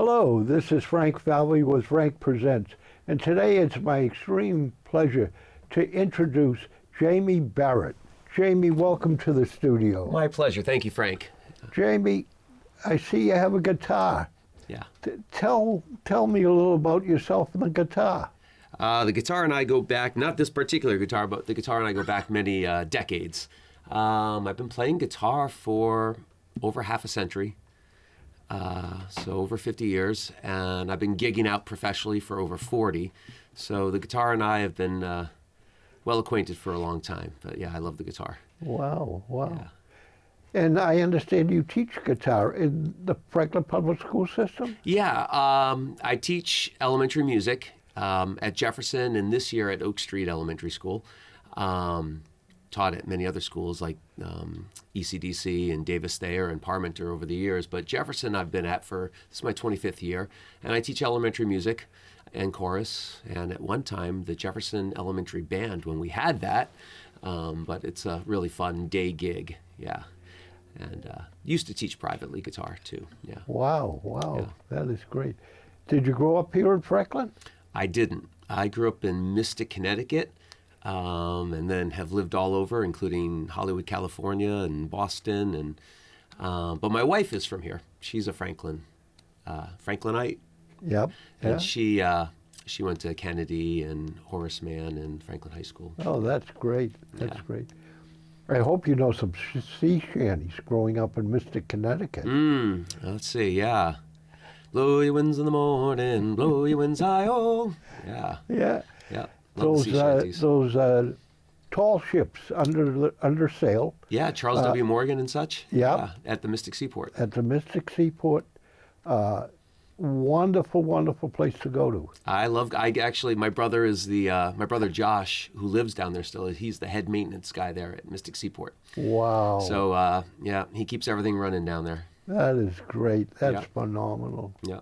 Hello, this is Frank Falvey with Frank Presents, and today it's my extreme pleasure to introduce Jamie Barrett. Jamie, welcome to the studio. My pleasure. Thank you, Frank. Jamie, I see you have a guitar. Yeah. Tell me a little about yourself and the guitar. The guitar and I go back, not this particular guitar, but the guitar and I go back many decades. I've been playing guitar for over half a century, so over 50 years, and I've been gigging out professionally for over 40. So the guitar and I have been well acquainted for a long time. But yeah, I love the guitar. Wow. Yeah. And I understand you teach guitar in the Franklin Public School system? Yeah, I teach elementary music at Jefferson and this year at Oak Street Elementary School. Taught at many other schools like ECDC and Davis Thayer and Parmenter over the years. But Jefferson I've been at for, this is my 25th year. And I teach elementary music and chorus. And at one time, the Jefferson Elementary Band, when we had that. But it's a really fun day gig, yeah. And used to teach privately guitar too, yeah. Wow, Yeah. That is great. Did you grow up here in Franklin? I didn't. I grew up in Mystic, Connecticut, and then have lived all over, including Hollywood, California, and Boston. And but my wife is from here. She's a Franklinite. Yep. And she went to Kennedy and Horace Mann and Franklin High School. Oh, that's great. That's Yeah. great. I hope you know some sea shanties growing up in Mystic, Connecticut. Let's see, yeah. Blow your winds in the morning, blow your winds high-oh. Yeah, Yeah. yeah. Love the sea shanties. Those tall ships under sail Yeah, Charles W. Morgan and such. Yeah. At the Mystic Seaport. at the Mystic Seaport. Wonderful place to go to. My brother is my brother Josh, who lives down there still, he's the head maintenance guy there at Mystic Seaport. Wow. So, yeah, he keeps everything running down there. That is great. That's Yeah. phenomenal. Yeah.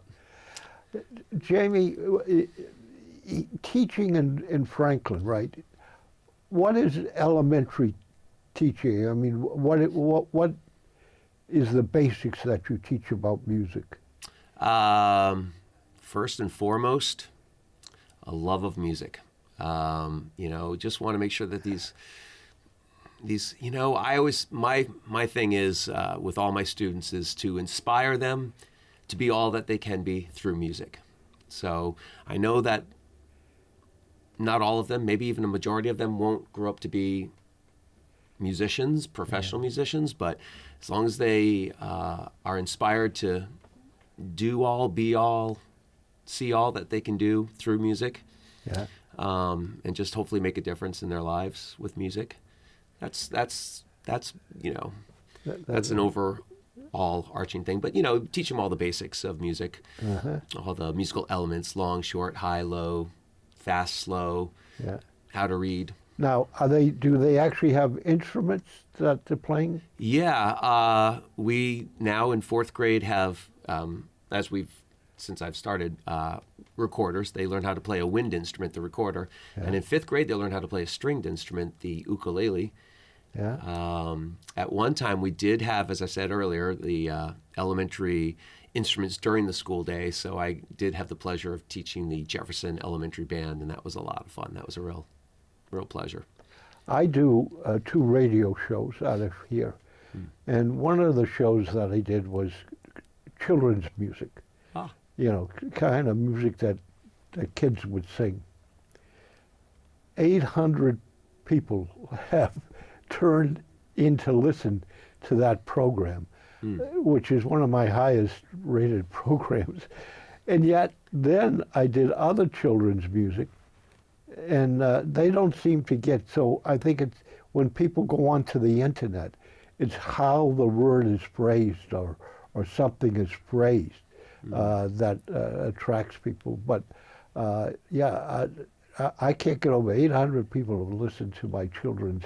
Jamie, teaching in Franklin, right? What is elementary teaching? I mean, what is the basics that you teach about music? First and foremost, a love of music. Just want to make sure that these, my thing is, with all my students is to inspire them to be all that they can be through music. So I know that not all of them, maybe even a majority of them won't grow up to be musicians, professional musicians, but as long as they are inspired to do all, be all, see all that they can do through music, Yeah. and just hopefully make a difference in their lives with music. That's an overall arching thing. But teach them all the basics of music, all the musical elements: long, short, high, low, fast, slow, Yeah. how to read. Now, do they actually have instruments that they're playing? Yeah, we now in fourth grade have, since I've started, recorders. They learn how to play a wind instrument, the recorder. Yeah. And in fifth grade, they learn how to play a stringed instrument, the ukulele. Yeah. At one time, we did have, as I said earlier, the elementary instruments during the school day. So I did have the pleasure of teaching the Jefferson Elementary Band, and that was a lot of fun. That was a real pleasure. I do 2 radio shows out of here. And one of the shows that I did was children's music. Ah. Kind of music that kids would sing. 800 people have turned in to listen to that program, which is one of my highest rated programs. And yet then I did other children's music, and they don't seem to get, so I think it's when people go onto the internet, it's how the word is phrased or something is phrased that attracts people. But I can't get over 800 people who listen to my children's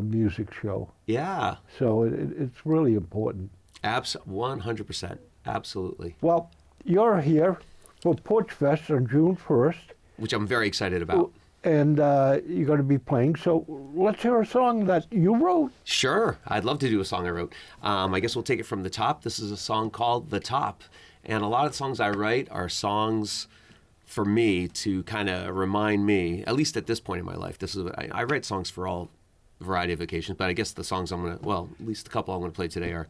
music show. Yeah. So it's really important. 100%. Absolutely. Well, you're here for Porch Fest on June 1st. Which I'm very excited about. And you're going to be playing. So let's hear a song that you wrote. Sure. I'd love to do a song I wrote. I guess we'll take it from the top. This is a song called The Top. And a lot of the songs I write are songs for me to kind of remind me, at least at this point in my life. I write songs for all variety of occasions, but I guess the songs at least the couple I'm gonna play today are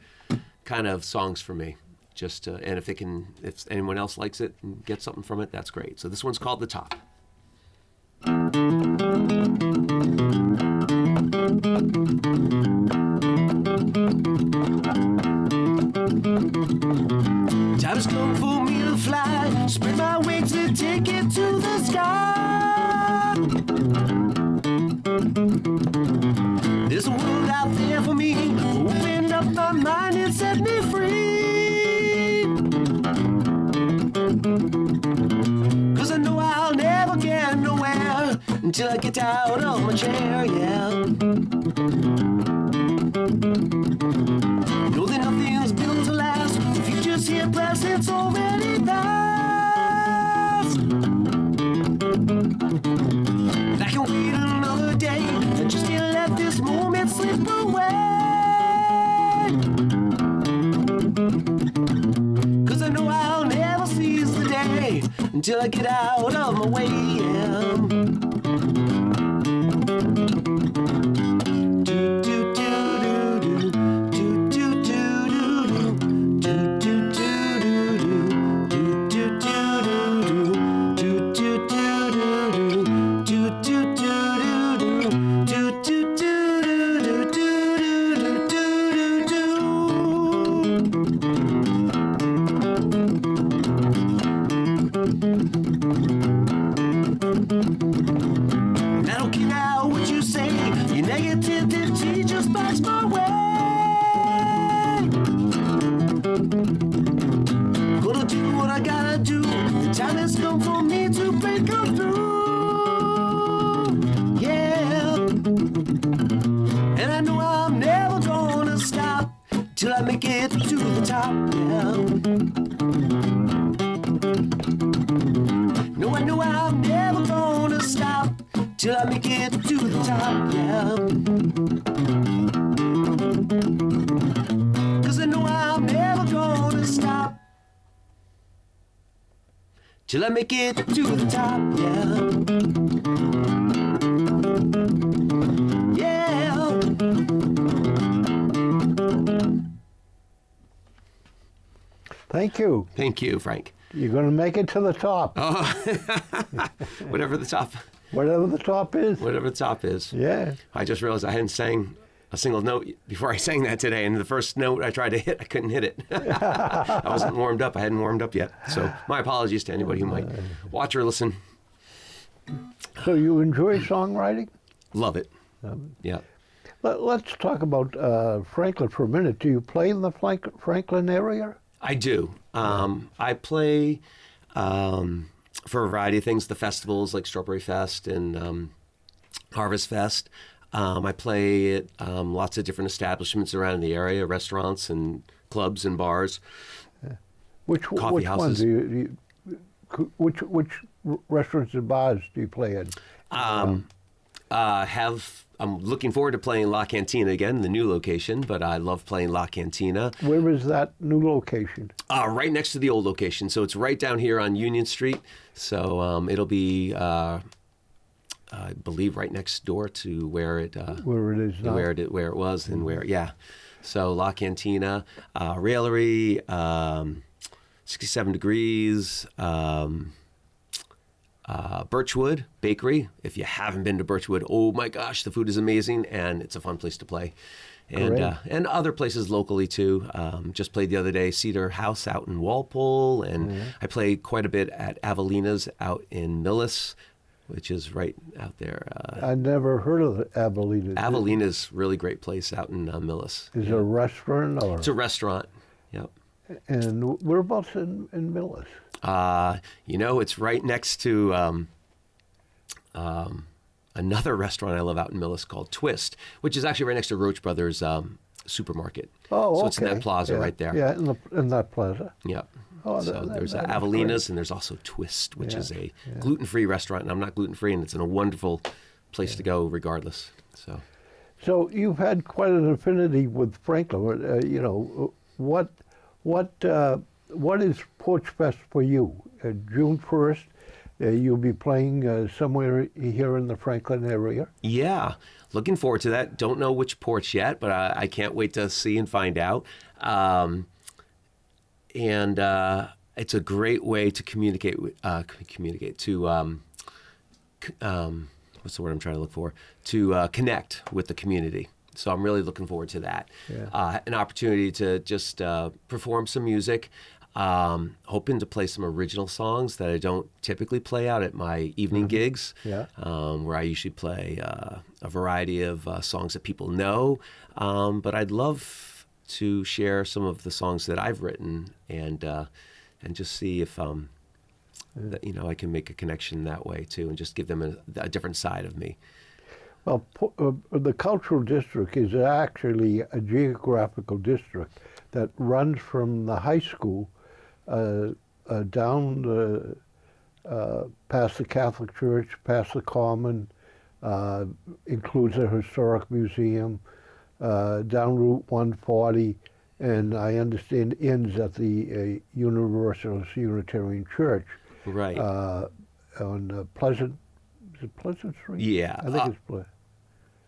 kind of songs for me. And if anyone else likes it and gets something from it, that's great. So this one's called The Top. Time has come for me to fly, spread my wings and take it to the sky. There's a world out there for me, opened up my mind and set me free. 'Cause I know I'll never get nowhere until I get out of my chair, yeah. Know that nothing's built to last, the future's here, present's already past. And I can wait another day, I just can't let this moment slip away. 'Cause I know I'll never seize the day until I get out of my way, yeah. I don't care now what you say, your negativity just barks my way. Gonna do what I gotta do, the time has come for me to break on through, yeah. And I know I'm never gonna stop till I make it to the top, yeah. No, I know I'm never gonna stop till I make it to the top, yeah. 'Cause I know I'm never gonna stop till I make it to the top, yeah. Yeah. Thank you. Thank you, Frank. You're going to make it to the top. Whatever the top. Whatever the top is. Whatever the top is. Yeah. I just realized I hadn't sang a single note before I sang that today, and the first note I tried to hit, I couldn't hit it. I wasn't warmed up. I hadn't warmed up yet. So my apologies to anybody who might watch or listen. So you enjoy songwriting? Love it. Yeah. Let's talk about Franklin for a minute. Do you play in the Franklin area? I do. I play for a variety of things, the festivals like Strawberry Fest and Harvest Fest. I play at lots of different establishments around the area, restaurants and clubs and bars, coffee houses. Which restaurants and bars do you play in? I'm looking forward to playing La Cantina again, the new location, but I love playing La Cantina. Where is that new location? Right next to the old location. So it's right down here on Union Street. So it'll be, I believe, right next door to where it is now. Where it was and where, yeah. So La Cantina, Raillery, 67 Degrees, Birchwood Bakery. If you haven't been to Birchwood, oh my gosh, the food is amazing and it's a fun place to play. And other places locally too. Just played the other day, Cedar House out in Walpole, and I played quite a bit at Avelina's out in Millis, which is right out there. I never heard of Avelina's. Avelina's really great place out in Millis. Is it a restaurant or? It's a restaurant. Yep. And whereabouts in Millis? It's right next to another restaurant I love out in Millis called Twist, which is actually right next to Roach Brothers supermarket. Oh, okay. So it's in that plaza right there. Yeah, in that plaza. Yeah. Oh, so there's Avelina's and there's also Twist, which is a gluten-free restaurant, and I'm not gluten-free, and it's a wonderful place to go regardless. So you've had quite an affinity with Franklin. What what is Porch Fest for you? June 1st, you'll be playing somewhere here in the Franklin area. Yeah, looking forward to that. Don't know which porch yet, but I can't wait to see and find out. And it's a great way to communicate to what's the word I'm trying to look for? To connect with the community. So I'm really looking forward to that. Yeah. An opportunity to just perform some music. Hoping to play some original songs that I don't typically play out at my evening gigs, Yeah. where I usually play a variety of songs that people know. But I'd love to share some of the songs that I've written and just see if that, I can make a connection that way too, and just give them a different side of me. Well, the Cultural District is actually a geographical district that runs from the high school down past the Catholic Church, past the Common, includes a historic museum, down Route 140, and I understand ends at the Universalist Unitarian Church. Right. On Pleasant, is it Pleasant Street? Yeah. I think it's Pleasant.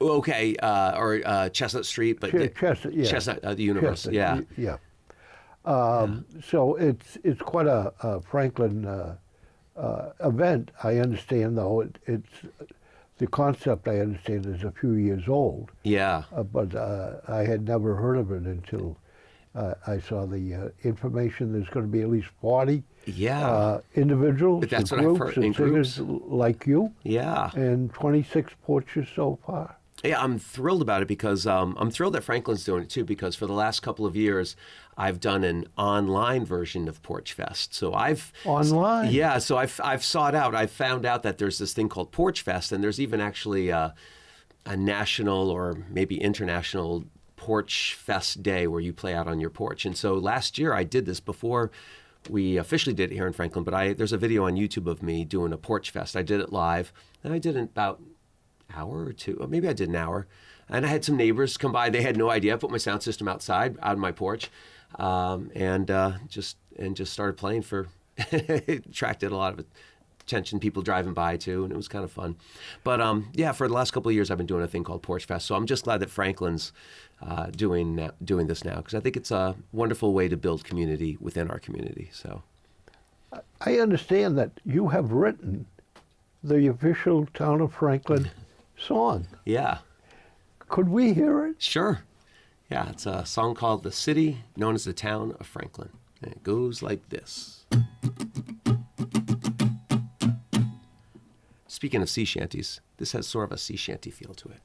Okay, or Chestnut Street, but Chestnut, yeah. Chestnut, the Universe, Chestnut, yeah. Yeah. So it's quite a Franklin event. I understand, though it's the concept. I understand is a few years old. Yeah. But I had never heard of it until I saw the information. There's going to be at least 40 individuals, But that's and what I've groups, heard, in and singers groups. like you. Yeah. And 26 porches so far. Yeah, I'm thrilled about it because I'm thrilled that Franklin's doing it too, because for the last couple of years, I've done an online version of Porch Fest. So Online? Yeah, so I've sought out, I've found out that there's this thing called Porch Fest, and there's even actually a national or maybe international Porch Fest day where you play out on your porch. And so last year I did this before we officially did it here in Franklin, but there's a video on YouTube of me doing a Porch Fest. I did it live, and I did it about hour or two, or maybe I did an hour, and I had some neighbors come by. They had no idea. I put my sound system outside, out on my porch, and just started playing for. It attracted a lot of attention, people driving by too, and it was kind of fun. But yeah, for the last couple of years, I've been doing a thing called Porch Fest. So I'm just glad that Franklin's doing this now, because I think it's a wonderful way to build community within our community. So I understand that you have written the official Town of Franklin song. yeah. Could we hear it? Sure. Yeah, it's a song called The City Known as the Town of Franklin. And it goes like this. Speaking of sea shanties, this has sort of a sea shanty feel to it.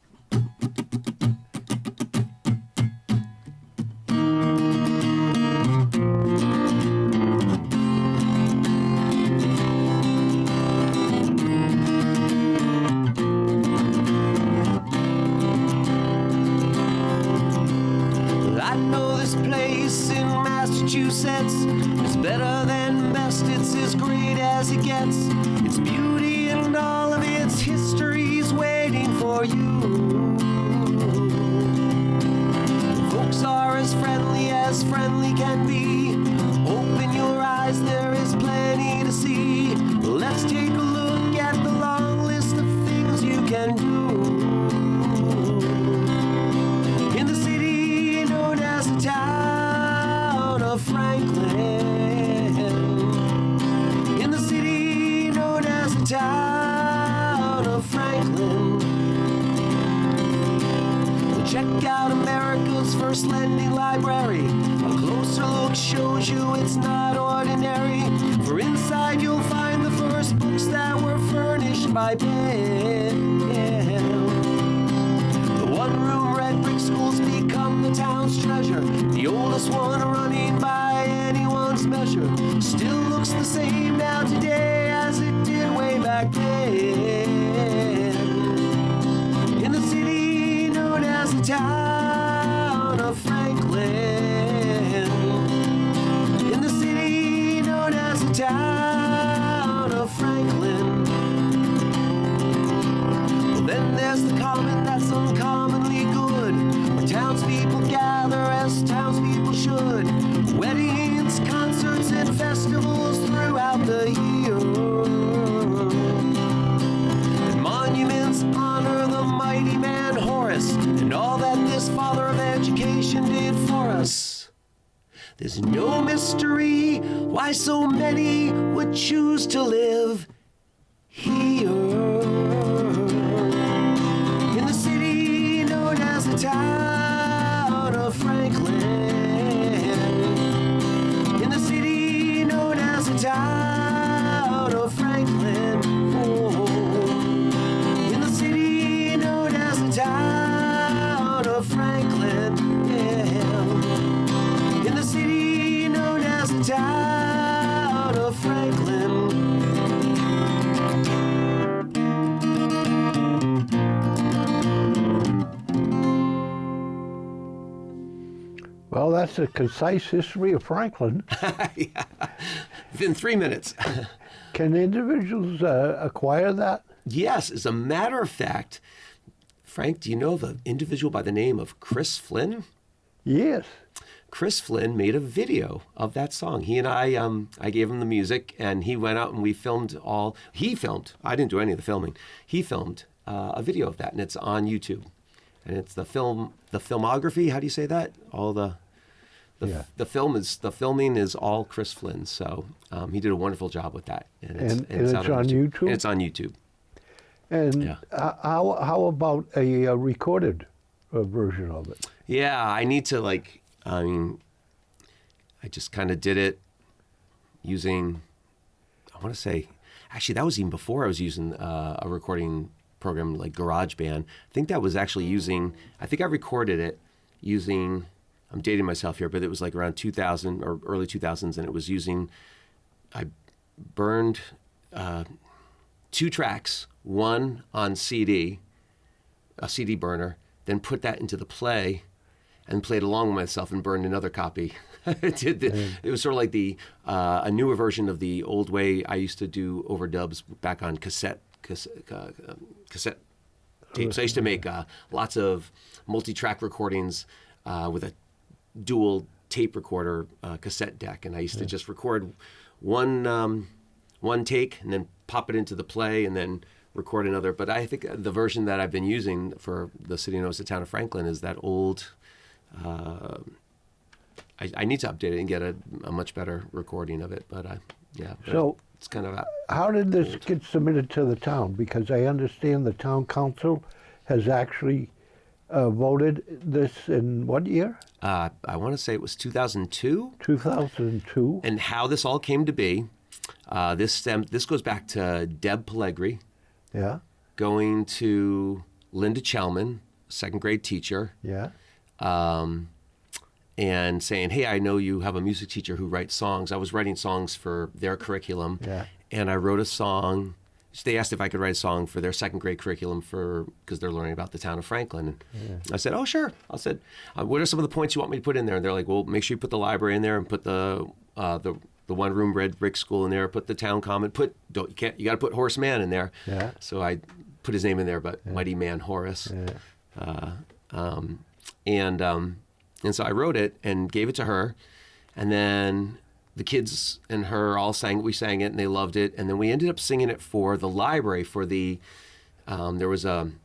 I know this place in Massachusetts is better than best. It's as great as it gets. Its beauty and all of its history's waiting for you. Folks are as friendly can be. Open your eyes, there is plenty to see. Let's take a look at the long list of things you can do. In the city known as the Town of Franklin. In the city known as the Town of Franklin. Check out America's first lending library. A closer look shows you it's not ordinary. For inside you'll find the first books that were furnished by pen. The one-room red brick schools become the town's treasure. The oldest one running by anyone's measure. Still looks the same now today as it did way back then. In the city known as the Town of Franklin. In the city known as the Town of Franklin. Well, then there's the Common that's uncommonly good, where townspeople gather as townspeople should. Weddings, concerts, There's no mystery why so many would choose to live here. In the city known as the town of Franklin. In the city known as the town of Franklin. Oh. In the city known as the town of Franklin. Yeah. In the city known as the town of Franklin. Well, that's a concise history of Franklin. Yeah. Within 3 minutes. Can individuals acquire that? Yes, as a matter of fact, Frank, do you know of an individual by the name of Chris Flynn? Yes. Chris Flynn made a video of that song. He and I gave him the music, and he went out and we filmed all. He filmed. I didn't do any of the filming. He filmed a video of that, and it's on YouTube. And it's the filmography. How do you say that? All the filming is all Chris Flynn. So he did a wonderful job with that. And it's on YouTube? And it's on YouTube. And how about a recorded version of it? Yeah, I need to I just kind of did it using, I want to say, actually that was even before I was using a recording program like GarageBand. I think that was actually I think I recorded it using, I'm dating myself here, but it was like around 2000 or early 2000s, and it was I burned 2 tracks, one on CD, a CD burner, then put that into the Play and played along with myself and burned another copy. It was sort of like a newer version of the old way I used to do overdubs back on cassette tapes. I used to make lots of multi-track recordings with a dual tape recorder cassette deck, and I used to just record one take and then pop it into the Play and then record another. But I think the version that I've been using for the city knows the town of Franklin is that old. I need to update it and get a much better recording of it, but so it's kind of how did this old. get submitted to the town? Because I understand the town council has actually voted this in what year? I want to say it was 2002. 2002. And how this all came to be, this goes back to Deb Pellegri. Yeah. Going to Linda Chelman, second grade teacher. Yeah. And saying, hey, I know you have a music teacher who writes songs. I was writing songs for their curriculum. Yeah. And I wrote a song. They asked if I could write a song for their second grade curriculum because they're learning about the town of Franklin. And I said, oh, sure. I said, what are some of the points you want me to put in there? And they're like, well, make sure you put the library in there and put the one-room red brick school in there. Put the town common. You got to put Horace Mann in there. Yeah. So I put his name in there, but Mighty Man Horace. Yeah. And so I wrote it and gave it to her, and then the kids and her all sang it. We sang it, and they loved it. And then we ended up singing it for the library for the. There was an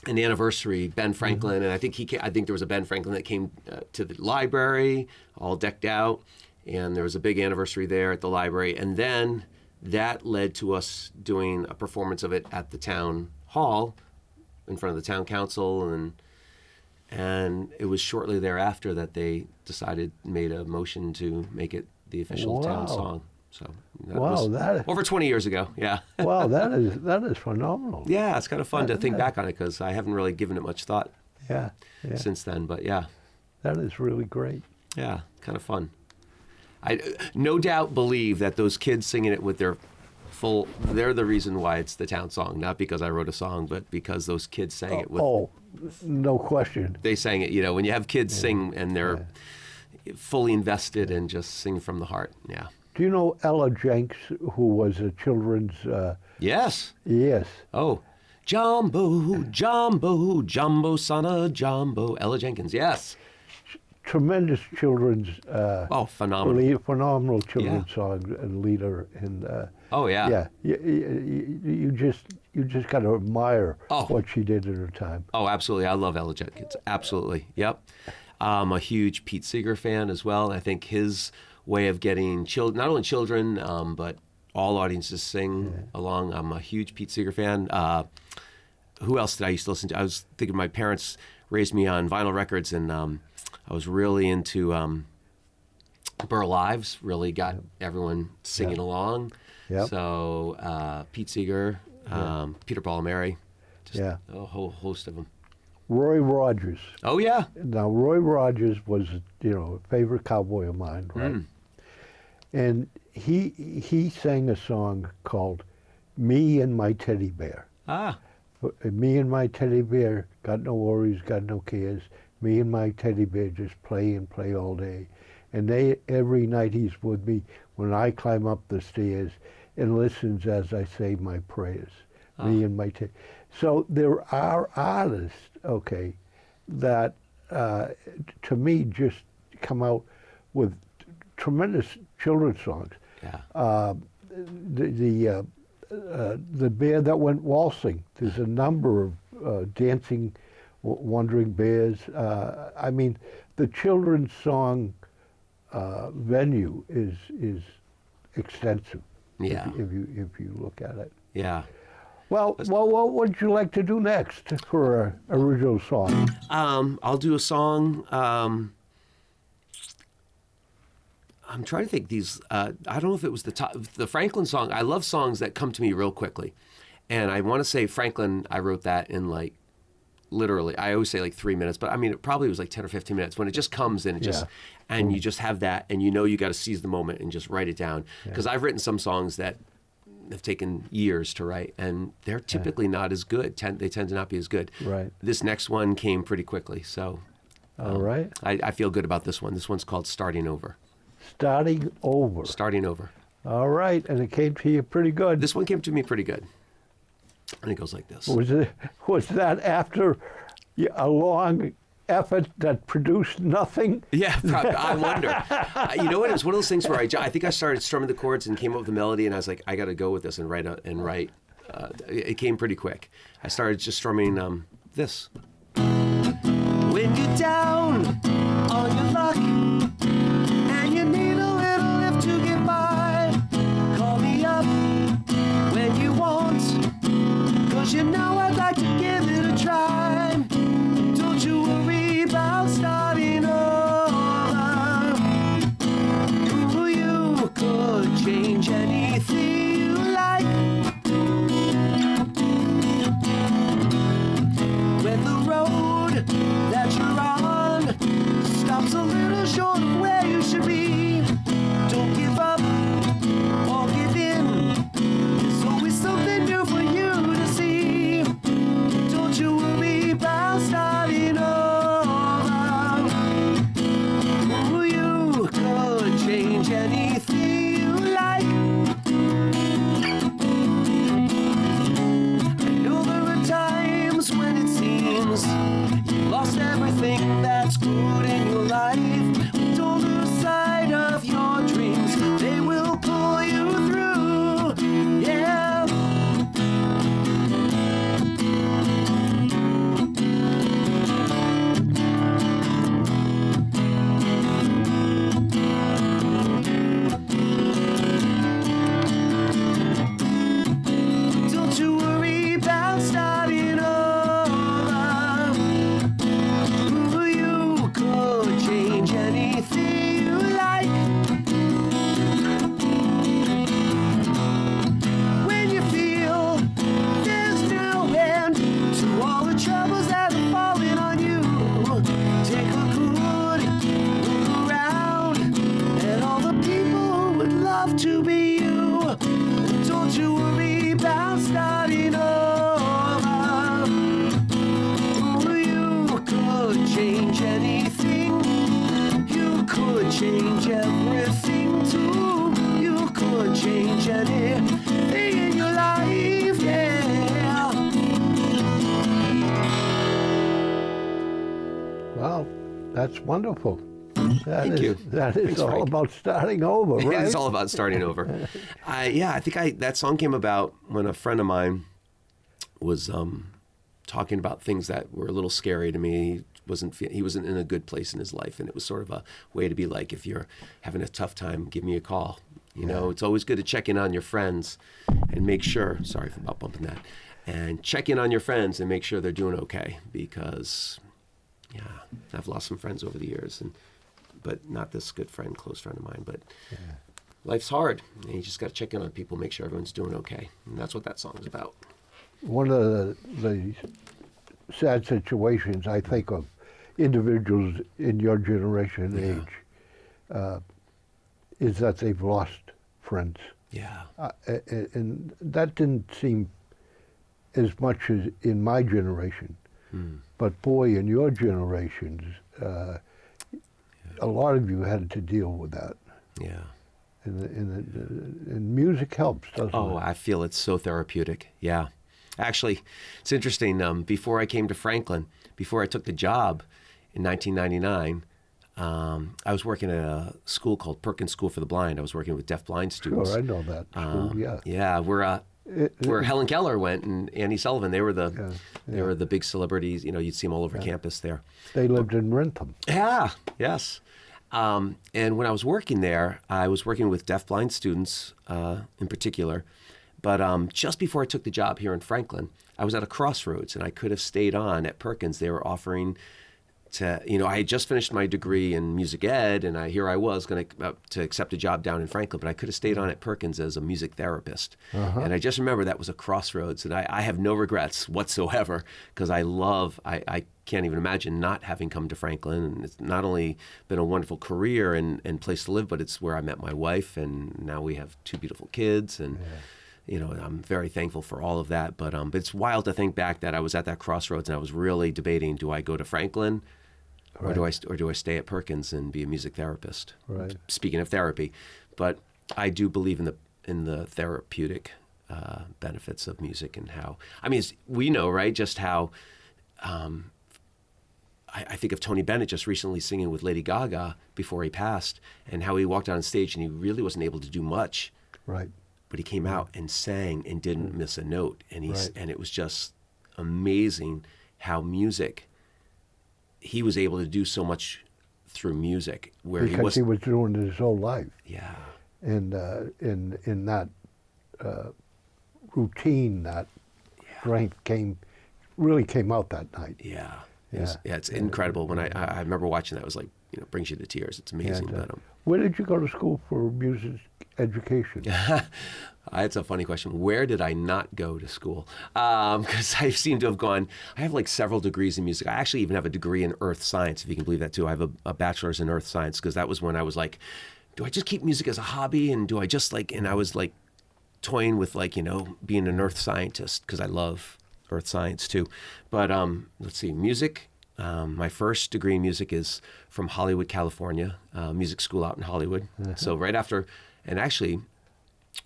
anniversary, Ben Franklin, and I think there was a Ben Franklin that came to the library, all decked out, and there was a big anniversary there at the library. And then that led to us doing a performance of it at the town hall, in front of the town council, and it was shortly thereafter that they made a motion to make it the official town song. So that was over 20 years ago. Yeah. Wow, that is phenomenal. Yeah, it's kind of fun to think back on it because I haven't really given it much thought. Yeah. Since then, but yeah. That is really great. Yeah, kind of fun. I no doubt believe that those kids singing it with their they're the reason why it's the town song, not because I wrote a song, but because those kids sang it with. Oh, no question. They sang it, when you have kids sing and they're fully invested and just sing from the heart. Yeah. Do you know Ella Jenks, who was a children's... Yes. Yes. Oh, Jumbo, Jumbo, Jumbo, son of Jumbo. Ella Jenkins, yes. Tremendous children's... phenomenal. Phenomenal children's song and leader. And, oh, yeah. Yeah. You just got to admire what she did at her time. Oh, absolutely. I love Ella Jenkins. Absolutely. Yep. I'm a huge Pete Seeger fan as well. I think his way of getting not only children, but all audiences sing along. I'm a huge Pete Seeger fan. Who else did I used to listen to? I was thinking my parents raised me on vinyl records, and I was really into Burl Ives. Really got everyone singing along. Yep. So Pete Seeger, Peter Paul and Mary, just Yeah. a whole host of them. Roy Rogers. Oh yeah. Now, Roy Rogers was, a favorite cowboy of mine, right? And he sang a song called "Me and My Teddy Bear." Ah. Me and my teddy bear, got no worries, got no cares. Me and my teddy bear just play and play all day. And every night he's with me when I climb up the stairs and listens as I say my prayers. Me and my teddy. So there are artists, that to me just come out with tremendous children's songs. Yeah. The bear that went waltzing. There's a number of dancing, wandering bears. I mean, the children's song venue is extensive. Yeah. If you look at it. Yeah. Well, what would you like to do next for an original song? I'll do a song. I'm trying to think these. I don't know if it was the Franklin song. I love songs that come to me real quickly, and I want to say Franklin. I wrote that in literally. I always say 3 minutes, but I mean it probably was 10 or 15 minutes when it just comes in. And you just have that, and you got to seize the moment and just write it down. Because I've written some songs that have taken years to write, and they're typically not as good. They tend to not be as good. Right. This next one came pretty quickly, so. All right. I feel good about this one. This one's called Starting Over. Starting over. Starting Over. All right, and it came to you pretty good. This one came to me pretty good. And it goes like this. Was that after a long effort that produced nothing? Yeah, I wonder. You know what? It was one of those things where I think I started strumming the chords and came up with the melody, and I was like, I got to go with this and write. It came pretty quick. I started just strumming this. When you're down on your luck and you need a little lift to get by, call me up when you want, 'cause you know I'd like to give it a try. Don't you worry about starting over. Ooh, you could change anything you like. When the road that you're on stops a little short of where you should be, don't give up or give in. There's always something new for you to see. Don't you worry about starting over. Ooh, you could change anything you like. I know there are times when it seems you've lost everything that's good in your life. Don't lose sight of your dreams. They will pull you through. Yeah. Don't you worry about starting over. Ooh, you could change anything you like. When you feel there's no end to all the troubles that are falling on you, take a good look around at all the people who would love to be you. Don't you worry about starting over. Ooh, you could change anything. You could change everything too. You could change anything in your life, yeah. Wow, that's wonderful. Thank you. That is Thanks, all Frank. about starting over, right? It's all about starting over. I think that song came about when a friend of mine was talking about things that were a little scary to me, he wasn't in a good place in his life, and it was sort of a way to be like, if you're having a tough time, give me a call. You know, it's always good to check in on your friends and make sure. Sorry about bumping that. And check in on your friends and make sure they're doing okay, because I've lost some friends over the years, but not this good friend, close friend of mine. But life's hard, and you just got to check in on people, make sure everyone's doing okay, and that's what that song is about. One of the sad situations I think of individuals in your generation and age is that they've lost friends. Yeah. And that didn't seem as much as in my generation. But boy, in your generations, a lot of you had to deal with that. Yeah. And music helps, doesn't it? Oh, I feel it's so therapeutic. Yeah. Actually, it's interesting. Before I came to Franklin, before I took the job in 1999, I was working at a school called Perkins School for the Blind. I was working with deaf-blind students. Sure, I know that school, yeah. Yeah, where Helen Keller went and Annie Sullivan. They were the big celebrities. You know, you'd see them all over campus there. They lived in Rentham. Yeah, yes. And when I was working there, I was working with deaf-blind students in particular. But just before I took the job here in Franklin, I was at a crossroads, and I could have stayed on at Perkins. They were offering to, I had just finished my degree in music ed, and here I was going to accept a job down in Franklin, but I could have stayed on at Perkins as a music therapist. And I just remember that was a crossroads, and I have no regrets whatsoever, because I can't even imagine not having come to Franklin. And it's not only been a wonderful career and place to live, but it's where I met my wife, and now we have 2 beautiful kids, and I'm very thankful for all of that. But it's wild to think back that I was at that crossroads, and I was really debating: do I go to Franklin, or do I stay at Perkins and be a music therapist? Right. Speaking of therapy, but I do believe in the therapeutic benefits of music, and how we know, right, just how. I think of Tony Bennett just recently singing with Lady Gaga before he passed, and how he walked on stage and he really wasn't able to do much. Right. But he came out and sang and didn't miss a note, and and it was just amazing how he was able to do so much through music, where because he was doing it his whole life. Yeah. And in that routine, that strength really came out that night. Yeah. It's incredible. When I remember watching that, it was like, brings you to tears. It's amazing. Where did you go to school for music education? That's a funny question. Where did I not go to school? Because I seem to have gone, I have like several degrees in music. I actually even have a degree in earth science, if you can believe that too. I have a bachelor's in earth science, because that was when I was like, do I just keep music as a hobby? And do I just and I was like toying with being an earth scientist, because I love earth science too. But let's see, music. My first degree in music is from Hollywood, California, music school out in Hollywood. So right after, and actually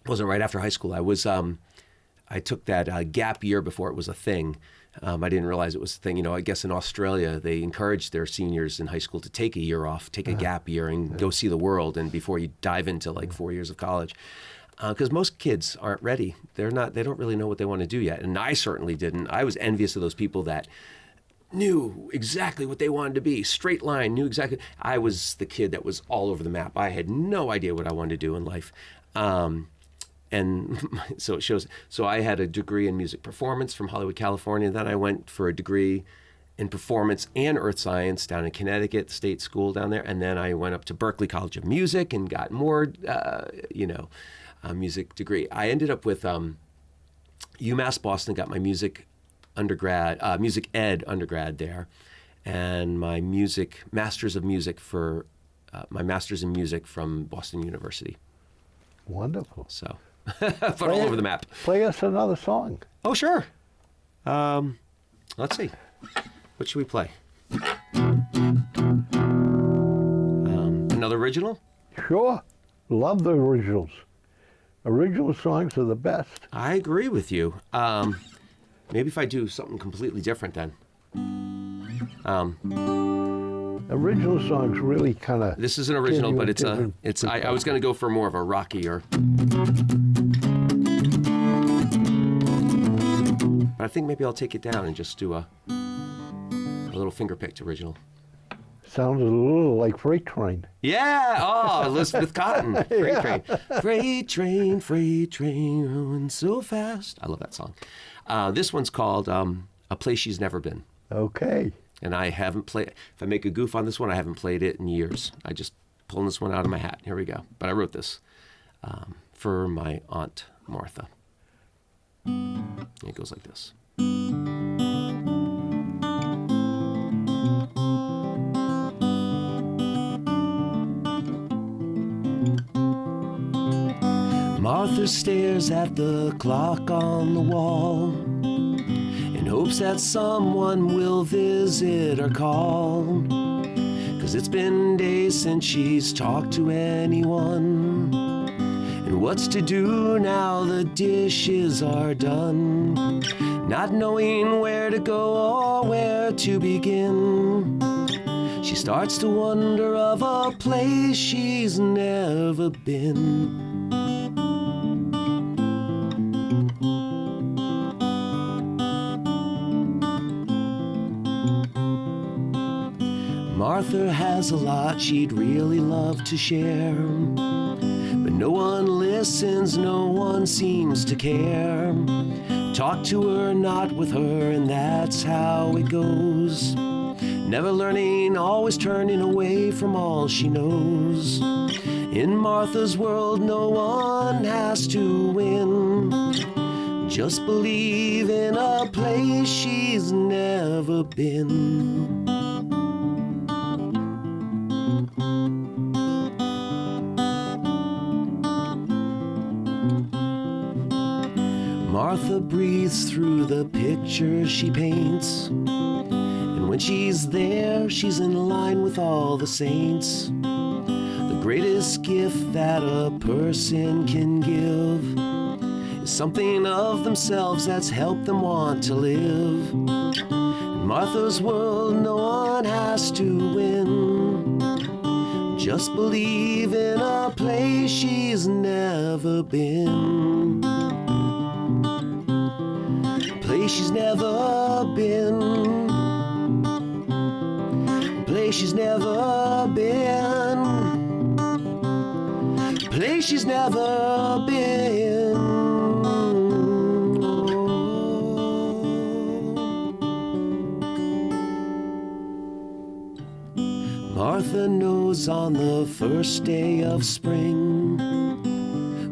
wasn't right after high school. I took that gap year before it was a thing. I didn't realize it was a thing. I guess in Australia, they encouraged their seniors in high school to take a year off, take a gap year, and go see the world, and before you dive into 4 years of college. Because most kids aren't ready. They don't really know what they want to do yet. And I certainly didn't. I was envious of those people that knew exactly what they wanted to be. Straight line, knew exactly. I was the kid that was all over the map. I had no idea what I wanted to do in life. And so it shows. So I had a degree in music performance from Hollywood, California. Then I went for a degree in performance and earth science down in Connecticut State School down there. And then I went up to Berklee College of Music and got more, music degree. I ended up with UMass Boston, got my music ed undergrad there, and my master's in music from Boston University. Wonderful. So, but all over the map. Play us another song. Oh, sure. Let's see. What should we play? Another original? Sure. Love the originals. Original songs are the best. I agree with you. Maybe if I do something completely different then. Original songs really kind of. This is an original, but I was going to go for more of a rockier. But I think maybe I'll take it down and just do a little finger-picked original. Sounded a little like Freight Train. Yeah. Oh, Elizabeth Cotton. Freight train, going so fast. I love that song. This one's called A Place She's Never Been. Okay. And I haven't played, if I make a goof on this one, I haven't played it in years. I just pulling this one out of my hat. Here we go. But I wrote this for my Aunt Martha. It goes like this. Martha stares at the clock on the wall and hopes that someone will visit or call. 'Cause it's been days since she's talked to anyone. And what's to do now the dishes are done? Not knowing where to go or where to begin, she starts to wonder of a place she's never been. Martha has a lot she'd really love to share, but no one listens, no one seems to care. Talk to her, not with her, and that's how it goes. Never learning, always turning away from all she knows. In Martha's world, no one has to win. Just believe in a place she's never been. Martha breathes through the pictures she paints, and when she's there, she's in line with all the saints. The greatest gift that a person can give is something of themselves that's helped them want to live. In Martha's world, no one has to win. Just believe in a place she's never been. Place she's never been. Place she's never been. Place she's never been. Martha knows on the first day of spring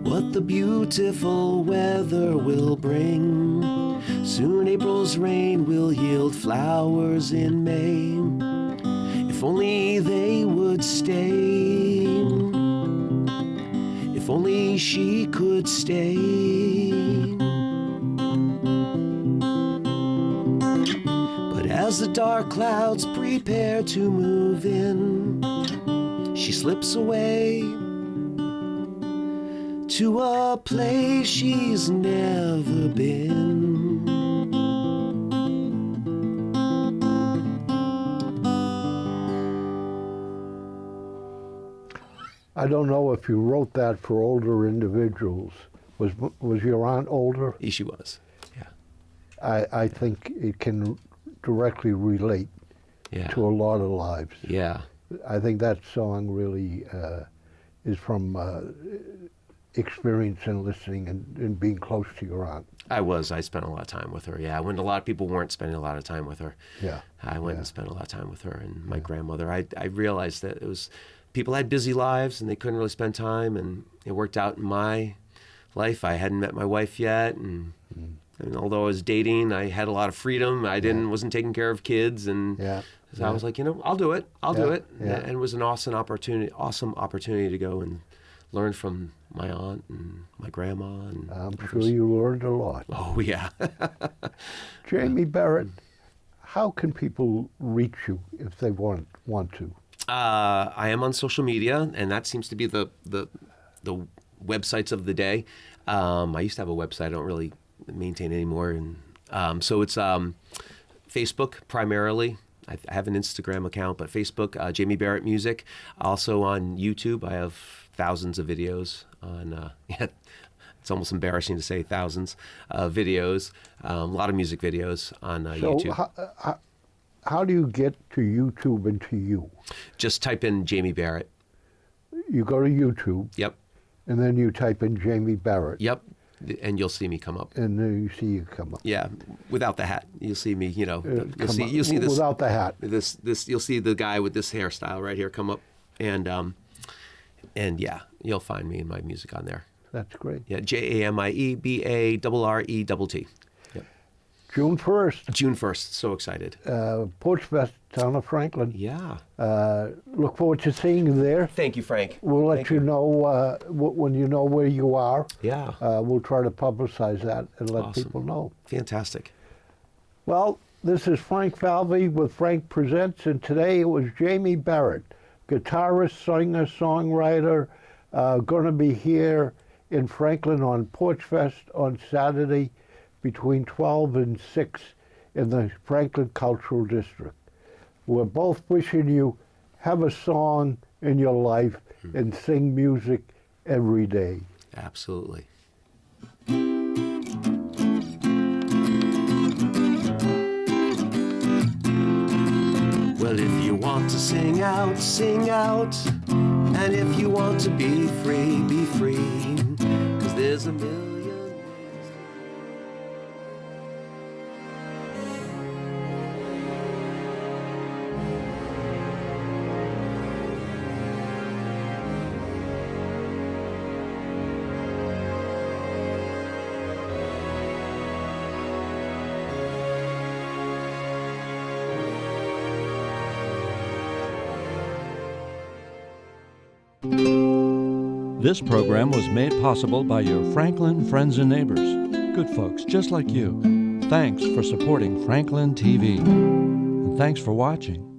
what the beautiful weather will bring. Soon April's rain will yield flowers in May. If only they would stay. If only she could stay. But as the dark clouds prepare to move in, she slips away to a place she's never been. I don't know if you wrote that for older individuals. Was your aunt older? She was, yeah. I think it can directly relate Yeah. to a lot of lives. Yeah. I think that song really is from experience and listening and being close to your aunt. I spent a lot of time with her, yeah. When a lot of people weren't spending a lot of time with her. Yeah. I went and spent a lot of time with her and my grandmother. I realized that it was, people had busy lives and they couldn't really spend time, and it worked out in my life. I hadn't met my wife yet, and although I was dating, I had a lot of freedom. I wasn't taking care of kids, and so I was like, I'll do it. I'll do it. Yeah. And it was an awesome opportunity to go and learn from my aunt and my grandma. And I'm sure you learned a lot. Oh, yeah. Jamie Barrett, how can people reach you if they want to? I am on social media, and that seems to be the websites of the day. I used to have a website I don't really maintain anymore, and so it's Facebook primarily. I have an Instagram account, but Facebook, Jamie Barrett Music. Also on YouTube, I have thousands of videos on. It's almost embarrassing to say thousands of videos. A lot of music videos on YouTube. how do you get to YouTube and to you? Just type in Jamie Barrett. You go to YouTube, Yep. and then you type in Jamie Barrett, Yep. And you'll see me come up. and then you see you come up. Yeah, without the hat. You'll see me, Come you'll up see this without the hat. this you'll see the guy with this hairstyle right here come up, and yeah, you'll find me and my music on there. That's great. Yeah, JamieBarrett. Yep. June 1st, June 1st. So excited. Porch Fest, town of Franklin. Yeah. Look forward to seeing you there. Thank you, Frank. We'll let Thank you know when you know where you are. Yeah. We'll try to publicize that and let Awesome. people know. Fantastic. Well, this is Frank Falvey with Frank Presents, and today it was Jamie Barrett, guitarist, singer, songwriter, going to be here in Franklin on Porch Fest on Saturday between 12 and 6 in the Franklin Cultural District. We're both wishing you have a song in your life and sing music every day. Absolutely. Well, if you want to sing out, sing out. And if you want to be free, be free. 'Cause there's a million ways. This program was made possible by your Franklin friends and neighbors, good folks just like you. Thanks for supporting Franklin TV. And thanks for watching.